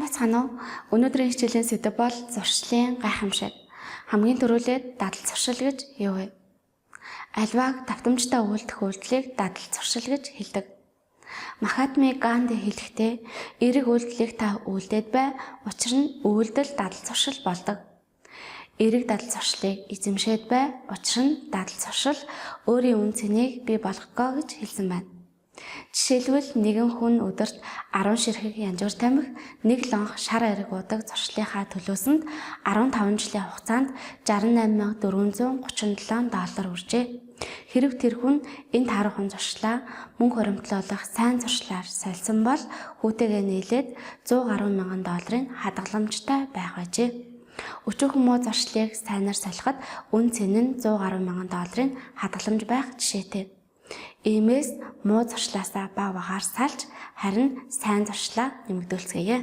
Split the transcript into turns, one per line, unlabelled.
Сайн бацгаана уу? Өнөөдрийн хичээлийн сэдэв бол зуршлын гайхамшиг. Хамгийн түрүүлээд дадал зуршил гэж юу вэ? Альвааг давтамжтай үйлдэх үйлдэлийг дадал зуршил гэж хэлдэг. Махатма Ганди хэлэхдээ эерэг үйлдэлийг та үйлдээд бай, учир нь үйлдэл дадал зуршил болдог. Эерэг дадал зуршлыг эзэмшээд бай, учир нь дадал зуршил өөрийн үн цэнийг бий болгоё гэж хэлсэн байна. Жишээлбэл нэгэн хүн өдөрт 10 ширхэг янжуур тамхи, нэг лонх шар ариг уудаг зуршлынхаа төлөөсөнд 15 жилийн хугацаанд $68,437 үржээ. Хэрв тэр хүн энэ тааруухан зуршлаа мөнгө хуримтлуулах сайн зуршлаар солисон бол хүүтэйгээ нийлээд $110,000 хадгаламжтай байх байжээ. Өчүүхэн муу зуршлыг сайнаар солиход үн цэн нь $110,000 хадгаламж байх жишээтэй. Иймээс муу зуршлаасаа бага багаар салж харин сайн зуршлаа нэмэгдүүлцгээе.